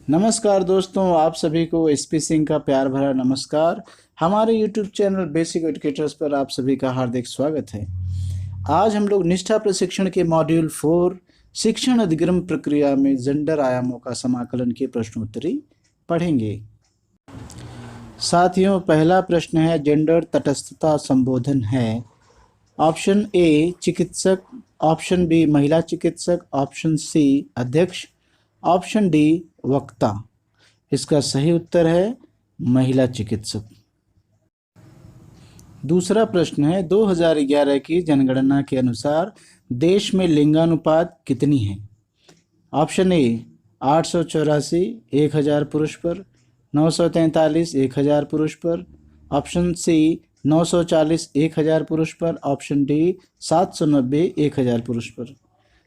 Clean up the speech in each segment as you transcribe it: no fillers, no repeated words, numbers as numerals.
नमस्कार दोस्तों, आप सभी को एसपी सिंह का प्यार भरा नमस्कार। हमारे यूट्यूब चैनल बेसिक एजुकेटर्स पर आप सभी का हार्दिक स्वागत है। आज हम लोग निष्ठा प्रशिक्षण के मॉड्यूल 4 शिक्षण अधिगम प्रक्रिया में जेंडर आयामों का समाकलन के प्रश्नोत्तरी पढ़ेंगे। साथियों, पहला प्रश्न है जेंडर तटस्थता संबोधन है। ऑप्शन ए चिकित्सक, ऑप्शन बी महिला चिकित्सक, ऑप्शन सी अध्यक्ष, ऑप्शन डी वक्ता। इसका सही उत्तर है महिला चिकित्सक। दूसरा प्रश्न है 2011 की जनगणना के अनुसार देश में लिंगानुपात कितनी है। ऑप्शन ए 884 1000 पुरुष पर, 943 1000 पुरुष पर, ऑप्शन सी 940 1000 पुरुष पर, ऑप्शन डी 790 1000 पुरुष पर।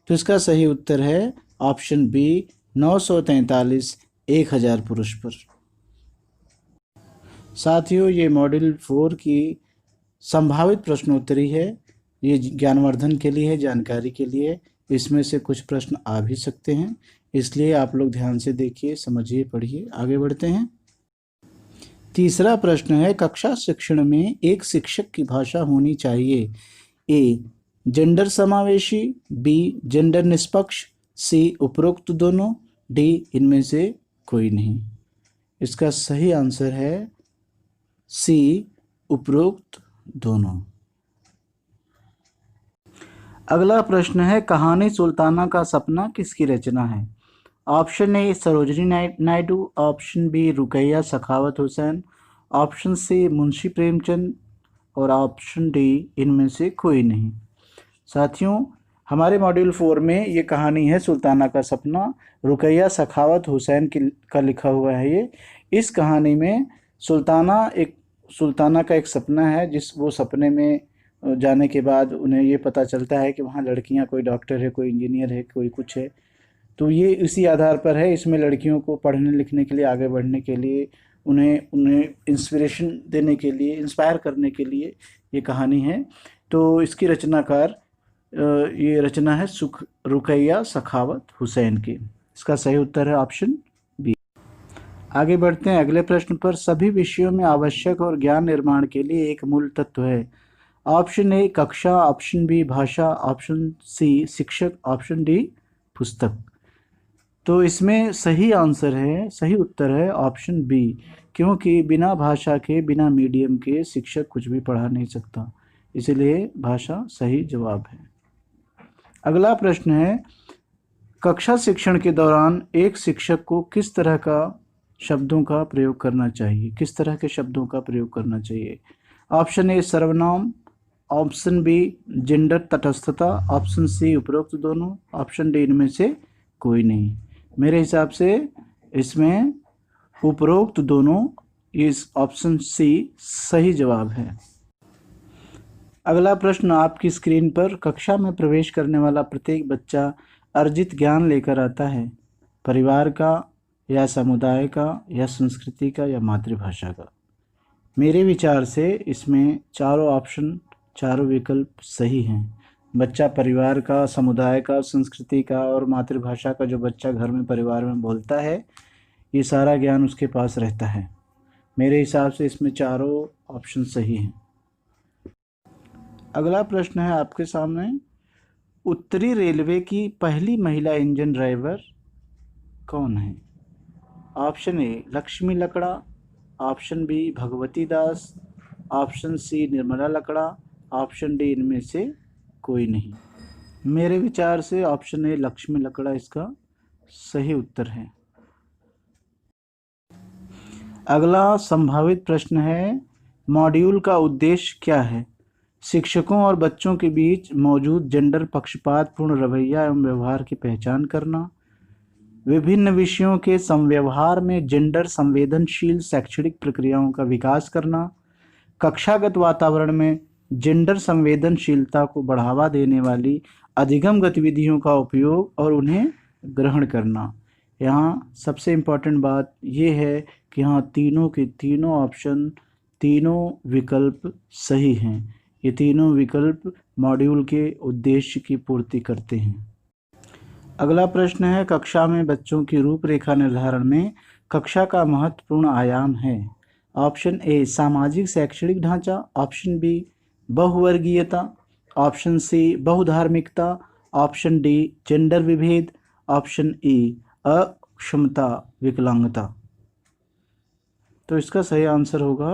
तो इसका सही उत्तर है ऑप्शन बी 943 1000 पुरुष पर। साथियों, ये मॉड्यूल 4 की संभावित प्रश्नोत्तरी है। ये ज्ञानवर्धन के लिए है, जानकारी के लिए। इसमें से कुछ प्रश्न आ भी सकते हैं, इसलिए आप लोग ध्यान से देखिए, समझिए, पढ़िए। आगे बढ़ते हैं। तीसरा प्रश्न है कक्षा शिक्षण में एक शिक्षक की भाषा होनी चाहिए। ए जेंडर समावेशी, बी जेंडर निष्पक्ष, सी उपरोक्त दोनों, डी इनमें से कोई नहीं। इसका सही आंसर है सी उपरोक्त दोनों। अगला प्रश्न है कहानी सुल्ताना का सपना किसकी रचना है। Option A Sarojini Naidu, option B Rukaiya Sakhawat Hussain, option C Munshi Premchand और ऑप्शन डी इनमें से कोई नहीं। साथियों, हमारे मॉड्यूल 4 में ये कहानी है सुल्ताना का सपना, रुकैया सखावत हुसैन का लिखा हुआ है ये। इस कहानी में सुल्ताना का एक सपना है, वो सपने में जाने के बाद उन्हें ये पता चलता है कि वहाँ लड़कियाँ, कोई डॉक्टर है, कोई इंजीनियर है, कोई कुछ है। तो ये इसी आधार पर है। इसमें लड़कियों को पढ़ने लिखने के लिए, आगे बढ़ने के लिए, उन्हें इंस्पिरेशन देने के लिए, इंस्पायर करने के लिए ये कहानी है। तो इसकी रचनाकार ये रचना है रुकैया सखावत हुसैन की। इसका सही उत्तर है ऑप्शन बी। आगे बढ़ते हैं अगले प्रश्न पर। सभी विषयों में आवश्यक और ज्ञान निर्माण के लिए एक मूल तत्व है। ऑप्शन ए कक्षा, ऑप्शन बी भाषा, ऑप्शन सी शिक्षक, ऑप्शन डी पुस्तक। तो इसमें सही उत्तर है ऑप्शन बी, क्योंकि बिना भाषा के, बिना मीडियम के शिक्षक कुछ भी पढ़ा नहीं सकता, इसलिए भाषा सही जवाब है। अगला प्रश्न है कक्षा शिक्षण के दौरान एक शिक्षक को किस तरह के शब्दों का प्रयोग करना चाहिए। ऑप्शन ए सर्वनाम, ऑप्शन बी जेंडर तटस्थता, ऑप्शन सी उपरोक्त दोनों, ऑप्शन डी इनमें से कोई नहीं। मेरे हिसाब से इसमें उपरोक्त दोनों, इस ऑप्शन सी सही जवाब है। अगला प्रश्न आपकी स्क्रीन पर। कक्षा में प्रवेश करने वाला प्रत्येक बच्चा अर्जित ज्ञान लेकर आता है। परिवार का, या समुदाय का, या संस्कृति का, या मातृभाषा का। मेरे विचार से इसमें चारों विकल्प सही हैं। बच्चा परिवार का, समुदाय का, संस्कृति का और मातृभाषा का, जो बच्चा घर में, परिवार में बोलता है, ये सारा ज्ञान उसके पास रहता है। मेरे हिसाब से इसमें चारों ऑप्शन सही हैं। अगला प्रश्न है आपके सामने। उत्तरी रेलवे की पहली महिला इंजन ड्राइवर कौन है। Option A Lakshmi Lakra, option B Bhagwati Das, option C Nirmala Lakra, option D इनमें से कोई नहीं। मेरे विचार से ऑप्शन ए लक्ष्मी लकड़ा इसका सही उत्तर है। अगला संभावित प्रश्न है मॉड्यूल का उद्देश्य क्या है। शिक्षकों और बच्चों के बीच मौजूद जेंडर पक्षपातपूर्ण रवैया एवं व्यवहार की पहचान करना, विभिन्न विषयों के समव्यवहार में जेंडर संवेदनशील शैक्षणिक प्रक्रियाओं का विकास करना, कक्षागत वातावरण में जेंडर संवेदनशीलता को बढ़ावा देने वाली अधिगम गतिविधियों का उपयोग और उन्हें ग्रहण करना। यहाँ सबसे इम्पॉर्टेंट बात यह है कि यहाँ तीनों के तीनों ऑप्शन, तीनों विकल्प सही हैं। ये तीनों विकल्प मॉड्यूल के उद्देश्य की पूर्ति करते हैं। अगला प्रश्न है, कक्षा में बच्चों की रूपरेखा निर्धारण में कक्षा का महत्वपूर्ण आयाम है। ऑप्शन ए सामाजिक शैक्षणिक ढांचा, ऑप्शन बी बहुवर्गीयता, ऑप्शन सी बहुधार्मिकता, ऑप्शन डी जेंडर विभेद, ऑप्शन ई अक्षमता विकलांगता। तो इसका सही आंसर होगा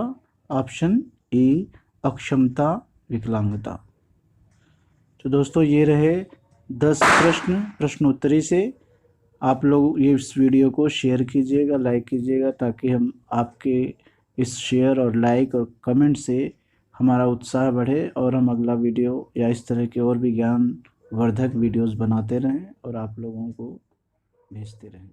ऑप्शन ई अक्षमता विकलांगता। तो दोस्तों ये रहे 10 प्रश्नोत्तरी से। आप लोग ये इस वीडियो को शेयर कीजिएगा, लाइक कीजिएगा, ताकि हम आपके इस शेयर और लाइक और कमेंट से हमारा उत्साह बढ़े और हम अगला वीडियो या इस तरह के और भी ज्ञानवर्धक वीडियोस बनाते रहें और आप लोगों को भेजते रहें।